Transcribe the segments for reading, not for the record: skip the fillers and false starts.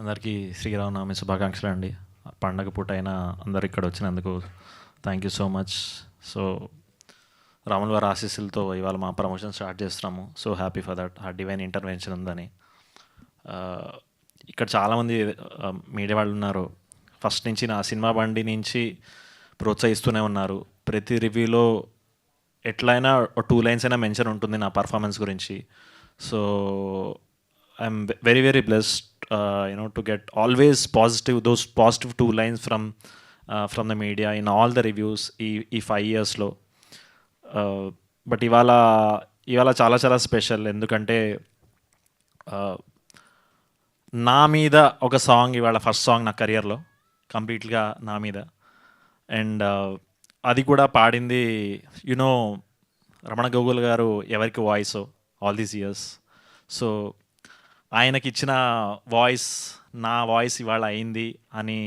అందరికీ శ్రీరామనవమి శుభాకాంక్షలు అండి. పండగ పూట అయినా అందరు ఇక్కడ వచ్చినందుకు thank you so much. So రాముల వారి ఆశీస్సులతో ఇవాళ మా ప్రమోషన్ స్టార్ట్ చేస్తున్నాము. So happy for that. ఆ డివైన్ ఇంటర్వెన్షన్ ఉందని ఆ, ఇక్కడ చాలామంది మీడియా వాళ్ళు ఉన్నారు. ఫస్ట్ నుంచి నా సినిమా బండి నుంచి ప్రోత్సహిస్తూనే ఉన్నారు. ప్రతి రివ్యూలో ఎట్లయినా 2 లైన్స్ అయినా మెన్షన్ ఉంటుంది నా పర్ఫార్మెన్స్ గురించి. So I'm very very blessed to get always positive, those positive 2 lines from the media in all the reviews ఈ 5 yearsలో. బట్ ఇవాళ చాలా చాలా స్పెషల్. ఎందుకంటే నా మీద ఒక సాంగ్, ఇవాళ ఫస్ట్ సాంగ్ నా కెరియర్లో కంప్లీట్గా నా మీద. అండ్ అది కూడా పాడింది రమణ గోగుల్ గారు, ఎవరికి voice all these years. So ఆయనకి ఇచ్చిన వాయిస్ నా వాయిస్ ఇవాళ అయింది అని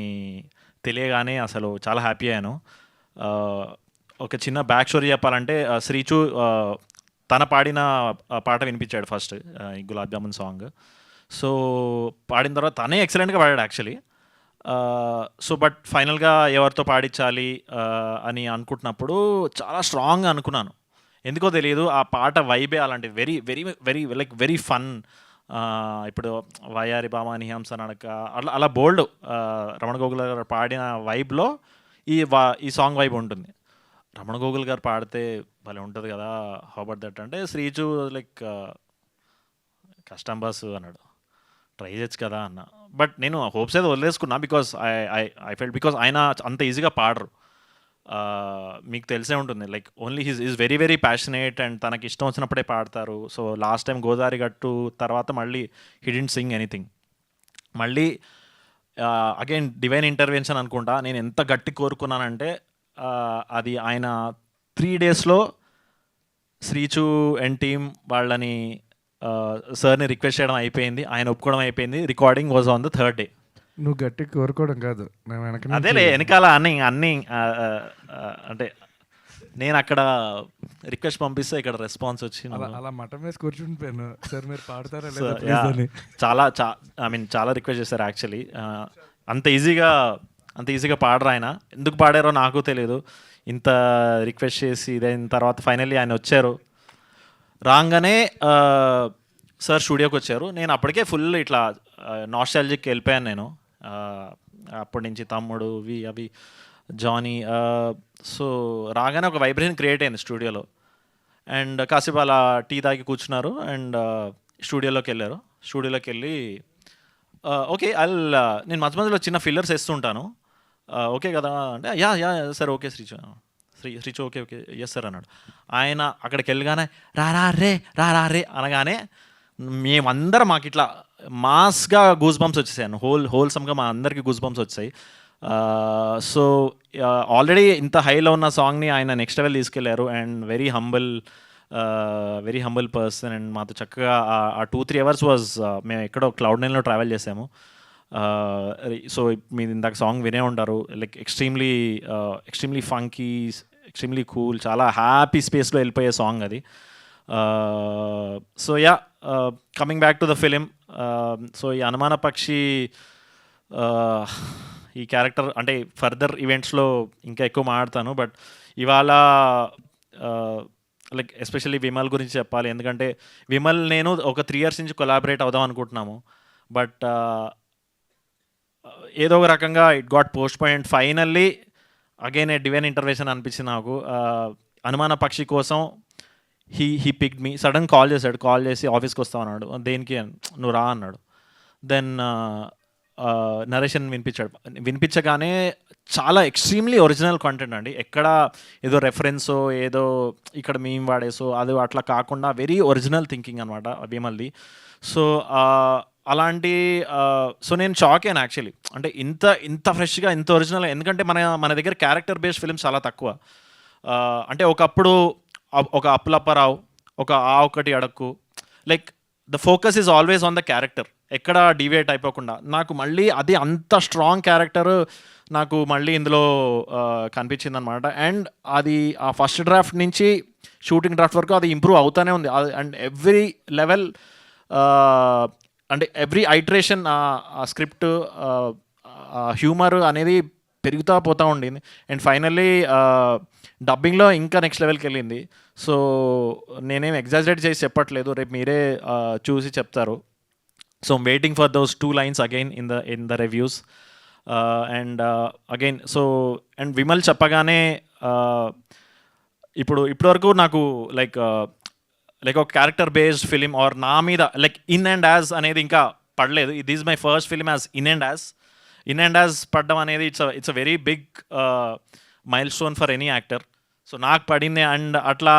తెలియగానే అసలు చాలా హ్యాపీ అయ్యాను. ఒక చిన్న బ్యాక్ స్టోరీ చెప్పాలంటే, శ్రీచు తన పాడిన పాట వినిపించాడు ఫస్ట్, ఈ గులాబ్ జామున్ సాంగ్. సో పాడిన తర్వాత తనే ఎక్సలెంట్గా పాడాడు యాక్చువల్లీ. సో బట్ ఫైనల్గా ఎవరితో పాడించాలి అని అనుకుంటున్నప్పుడు చాలా స్ట్రాంగ్గా అనుకున్నాను. ఎందుకో తెలియదు, ఆ పాట వైబే అలాంటిది. Very very very like very fun. ఇప్పుడు వయారి బామాని హంస నడక అలా బోల్డ్ రమణ గోగుల్ గారు పాడిన వైబ్లో ఈ సాంగ్ వైబ్ ఉంటుంది. రమణ గోగుల్ గారు పాడితే భలే ఉంటుంది కదా. హౌ అబౌట్ దట్ అంటే శ్రీజు లైక్ కష్టం బాస్ అన్నాడు, ట్రై చేయొచ్చు కదా అన్న. బట్ నేను హోప్స్ అయితే వదిలేసుకున్నా, బికాస్ ఐ ఫెల్ట్ బికాస్ ఆయన అంత ఈజీగా పాడరు. మీకు తెలిసే ఉంటుంది, like only is very very passionate and తనకి ఇష్టం వచ్చినప్పుడే పాడతారు. సో లాస్ట్ టైం గోదావరి గట్టు తర్వాత మళ్ళీ హి డిడ్ంట్ సింగ్ ఎనీథింగ్. మళ్ళీ అగైన్ డివైన్ ఇంటర్వెన్షన్ అనుకుంటా. నేను ఎంత గట్టి కోరుకున్నానంటే అది ఆయన 3 daysలో శ్రీచు అండ్ టీమ్ వాళ్ళని సార్ని రిక్వెస్ట్ చేయడం అయిపోయింది, ఆయన ఒప్పుకోవడం అయిపోయింది. Recording was on the 3rd day. నువ్వు గట్టి కోరుకోవడం కాదు, అదేలే వెనకాల అన్నీ అంటే నేను అక్కడ రిక్వెస్ట్ పంపిస్తే ఇక్కడ రెస్పాన్స్ వచ్చి అలా మటం వేసి కూర్చుండిపోయాను. సార్ మీరు పాడతారా చాలా రిక్వెస్ట్ చేశారు యాక్చువల్లీ. అంత ఈజీగా పాడరు ఆయన. ఎందుకు పాడారో నాకు తెలియదు. ఇంత రిక్వెస్ట్ చేసి ఇదైన తర్వాత ఫైనల్లీ ఆయన వచ్చారు. రాగానే సార్ స్టూడియోకి వచ్చారు. నేను అప్పటికే ఫుల్ ఇట్లా నాస్టాల్జిక్ వెళ్ళిపోయాను నేను. అప్పటి నుంచి తమ్ముడు అవి జానీ. సో రాగానే ఒక వైబ్రేషన్ క్రియేట్ అయింది స్టూడియోలో. అండ్ కాసేపు అలా టీ తాగి కూర్చున్నారు అండ్ స్టూడియోలోకి వెళ్ళారు. స్టూడియోలోకి వెళ్ళి ఓకే నేను మధ్య మధ్యలో చిన్న ఫిల్లర్స్ వేస్తుంటాను, ఓకే కదా అంటే యా సార్ ఓకే శ్రీచు ఓకే ఎస్ సార్ అన్నాడు. ఆయన అక్కడికి వెళ్ళగానే రా రే అనగానే మేమందరం మాకు ఇట్లా మాస్గా గూస్ బంప్స్ వచ్చేసాను. హోల్సమ్గా మా అందరికీ గూస్ బంప్స్ వచ్చాయి. సో ఆల్రెడీ ఇంత హైలో ఉన్న సాంగ్ని ఆయన నెక్స్ట్ లెవెల్ తీసుకెళ్లారు. And very humble person. And మాతో చక్కగా ఆ 2-3 hours వాజ్ మేము ఎక్కడో Cloud9లో ట్రావెల్ చేసాము. సో మీరు ఇందాక సాంగ్ వినే ఉంటారు. Like extremely funky, extremely cool, చాలా హ్యాపీ స్పేస్లో వెళ్ళిపోయే సాంగ్ అది. So yeah, coming back to the film. So ఈ అనుమాన పక్షి ఈ క్యారెక్టర్ అంటే ఫర్దర్ ఈవెంట్స్లో ఇంకా ఎక్కువ మాట్లాడతాను. బట్ ఇవాళ లైక్ ఎస్పెషల్లీ విమల్ గురించి చెప్పాలి. ఎందుకంటే విమల్ నేను ఒక 3 years నుంచి కొలాబరేట్ అవుదాం అనుకుంటున్నాము. బట్ ఏదో ఒక రకంగా it got post point. Finally again A divine intervention అనిపించింది నాకు. అనుమాన పక్షి కోసం he picked me. Sudden call చేసి ఆఫీస్కి వస్తావు అన్నాడు. దేనికి? నువ్వు రా అన్నాడు. దెన్ నరేషన్ వినిపించగానే చాలా ఎక్స్ట్రీమ్లీ ఒరిజినల్ కంటెంట్ అండి. ఎక్కడ ఏదో రెఫరెన్సో ఏదో ఇక్కడ మేము వాడేసో అది అట్లా కాకుండా వెరీ ఒరిజినల్ థింకింగ్ అనమాట విమల్ది. సో అలాంటి సో నేను షాక్ అయ్యాను యాక్చువల్లీ. అంటే ఇంత ఫ్రెష్గా ఇంత ఒరిజినల్. ఎందుకంటే మన దగ్గర క్యారెక్టర్ బేస్డ్ ఫిల్మ్స్ చాలా తక్కువ. అంటే ఒకప్పుడు ఒక అప్పులప్పారావు, ఒక ఒకటి అడక్కు, like the focus is always on the character, ఎక్కడ డివియేట్ అయిపోకుండా. నాకు మళ్ళీ అది అంత స్ట్రాంగ్ క్యారెక్టర్ నాకు మళ్ళీ ఇందులో కనిపించింది అనమాట. అండ్ అది ఆ ఫస్ట్ డ్రాఫ్ట్ నుంచి షూటింగ్ డ్రాఫ్ట్ వరకు అది ఇంప్రూవ్ అవుతూనే ఉంది. అండ్ ఎవ్రీ లెవెల్ అంటే ఎవ్రీ ఐటరేషన్ ఆ స్క్రిప్ట్ హ్యూమర్ అనేది పెరుగుతూ పోతూ ఉండింది. అండ్ ఫైనల్లీ డబ్బింగ్లో ఇంకా నెక్స్ట్ లెవెల్కి వెళ్ళింది. సో నేనేం ఎగ్జాజరేట్ చేసి చెప్పట్లేదు, రేపు మీరే చూసి చెప్తారు. So waiting for those 2 lines again in the reviews. And again so and Vimal చెప్పగానే ఇప్పటివరకు నాకు లైక్ ఒక క్యారెక్టర్ బేస్డ్ ఫిలిం ఆర్ నా మీద లైక్ ఇన్ అండ్ యాజ్ అనేది ఇంకా పడలేదు. ఇది is my first film as in and as పడడం అనేది it's a very big milestone for any actor. So నాకు పడింది. అండ్ అట్లా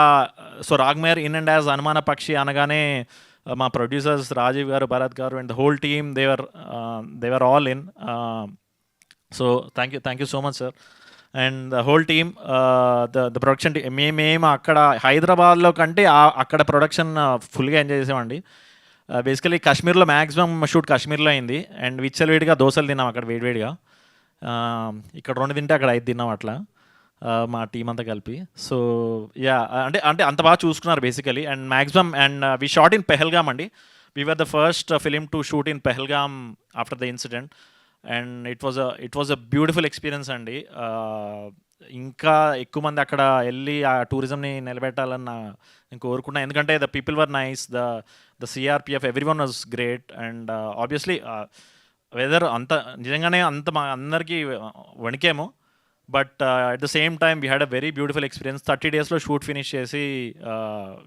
సో రాగ్మేర్ ఇన్ అండ్ యాజ్ అనుమాన పక్షి అనగానే మా producers Rajeev garu, Bharat garu and the whole team they were all in. So thank you so much sir. And the whole team, the production team, మేము అక్కడ హైదరాబాద్లో కంటే అక్కడ ప్రొడక్షన్ ఫుల్గా ఎంజాయ్ చేసామండి. బేసికలీ కాశ్మీర్లో మ్యాక్సిమం షూట్ కాశ్మీర్లో అయింది. అండ్ విచ్చలవిడిగా దోశలు తిన్నాం అక్కడ వేడివేడిగా. ఇక్కడ 2 తింటే అక్కడ 5 తిన్నాం అట్లా మా టీం అంతా కలిపి. సో యా అంటే అంత బాగా చూసుకున్నారు basically. And maximum and we shot in Pahalgam అండి. We were the first film to shoot in Pahalgam after the incident. And it was a beautiful experience అండి. ఇంకా ఎక్కువ మంది అక్కడ వెళ్ళి ఆ టూరిజంని నిలబెట్టాలని నేను కోరుకున్నా. ఎందుకంటే the people were nice, the CRPF everyone was great. And obviously weather నిజంగానే మా అందరికీ వణికేమో. But at the same time we had a very beautiful experience. 30 daysలో షూట్ ఫినిష్ చేసి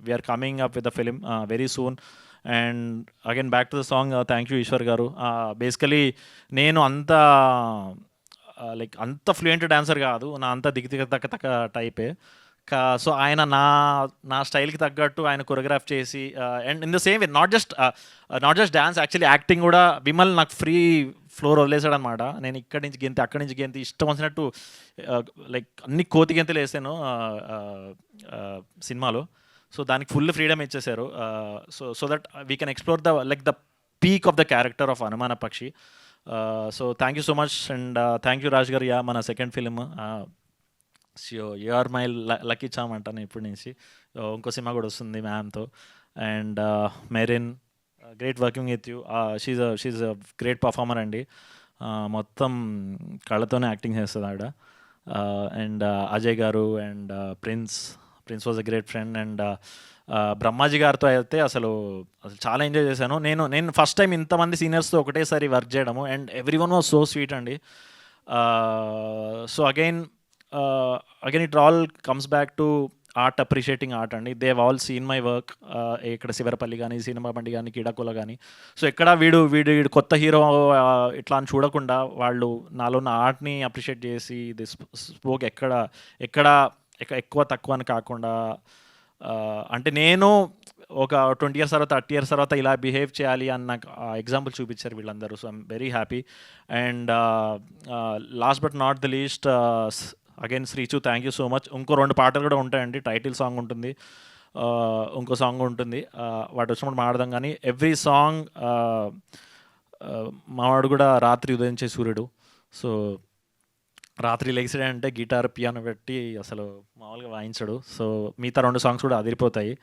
we're coming up with the film very soon. And again back to the song, thank you Eshwar garu. Basically నేను అంత fluent dancer కాదు, నా అంత తక్క టైపే. So ఆయన నా స్టైల్కి తగ్గట్టు ఆయన కొరియోగ్రాఫ్ చేసి and in the same way not just dance, actually acting కూడా విమల్ నాకు ఫ్రీ ఫ్లోర్ వదిలేసాడు అనమాట. నేను ఇక్కడి నుంచి గెంతి అక్కడి నుంచి గెంతి ఇష్టం వచ్చినట్టు లైక్ అన్ని కోతి గెంతులు వేసాను సినిమాలో. సో దానికి ఫుల్ ఫ్రీడమ్ ఇచ్చేసారు. So that we can explore the peak of the character of Anumana Pakshi. So thank you so much. And thank you Raj garu. Yeah మన second film you are my lucky charm అంటాను ఇప్పటి నుంచి. ఇంకో సినిమా కూడా వస్తుంది మ్యామ్తో. And Merin, great working with you. She's a great performer అండి. మొత్తం కళ్ళతోనే యాక్టింగ్ చేస్తుంది ఆవిడ. And Ajay garu and Prince was a great friend. And Brahmaji గారితో అయితే అసలు చాలా ఎంజాయ్ చేశాను. నేను ఫస్ట్ టైం ఇంతమంది సీనియర్స్తో ఒకటేసారి వర్క్ చేయడము. And everyone was so sweet అండి. So again it all comes back to art, appreciating art అండి. They have all seen my work. ఇక్కడ శివరపల్లి కానీ, సినిమా బండి కానీ, కీడాకుల కానీ. సో ఎక్కడ వీడు కొత్త హీరో ఇట్లా అని చూడకుండా వాళ్ళు నాలో ఉన్న ఆర్ట్ని అప్రిషియేట్ చేసి దిస్ స్పోక్ ఎక్కడ ఎక్కువ తక్కువ అని కాకుండా, అంటే నేను ఒక 20 years తర్వాత 30 years తర్వాత ఇలా బిహేవ్ చేయాలి అని నాకు ఎగ్జాంపుల్ చూపించారు వీళ్ళందరూ. So I'm very happy. And last but not the least again Srichu, thank you so much. ఇంకో 2 పాటలు కూడా ఉంటాయండి. టైటిల్ సాంగ్ ఉంటుంది, ఇంకో సాంగ్ ఉంటుంది. వాటి వచ్చినప్పుడు మాట్లాడదాం. కానీ ఎవ్రీ సాంగ్ మావాడు కూడా రాత్రి ఉదయించే సూర్యుడు. సో రాత్రి లెగిసాడంటే గిటార్ పియానో పెట్టి అసలు మామూలుగా వాయించడు. సో మిగతా 2 songs కూడా అదిరిపోతాయి.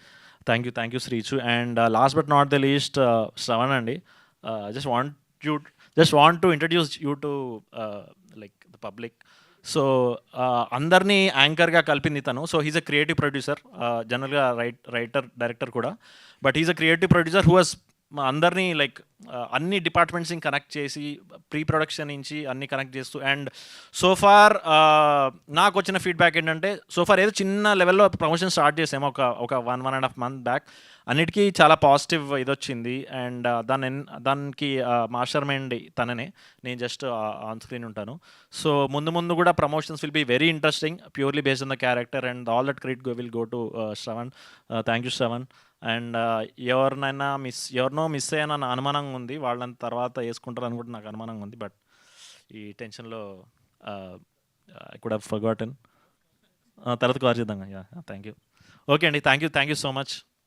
Thank you Sreechu. And last but not the least Shravan అండి. Just want to introduce you to like the public. So అందరినీ యాంకర్గా కలిపింది తను. So he's a creative producer, జనరల్గా రైటర్ డైరెక్టర్ కూడా. But he's a creative producer who has అందరినీ like అన్ని డిపార్ట్మెంట్స్ని కనెక్ట్ చేసి ప్రీ ప్రొడక్షన్ నుంచి అన్ని కనెక్ట్ చేస్తూ. అండ్ సోఫార్ నాకు వచ్చిన ఫీడ్బ్యాక్ ఏంటంటే, సోఫార్ ఏదో చిన్న లెవెల్లో ప్రమోషన్ స్టార్ట్ చేసాము ఒక 1.5 months బ్యాక్. అన్నిటికీ చాలా పాజిటివ్ ఇది వచ్చింది. అండ్ దానికి మాస్టర్ మైండ్ తననే, నేను జస్ట్ ఆన్ స్క్రీన్ ఉంటాను. సో ముందు కూడా promotions will be very interesting, purely based on the character. And all that credit will go to Shravan. Thank you Shravan. And ఎవరినో మిస్ అయ్యానన్న అనుమానంగా ఉంది. వాళ్ళని తర్వాత వేసుకుంటారని కూడా నాకు అనుమానంగా ఉంది. బట్ ఈ టెన్షన్లో ఐ కుడ్ హావ్ ఫర్గాటన్. తర్వాత కాల్ చేద్దాం. Thank you. ఓకే అండి, థ్యాంక్ యూ సో మచ్.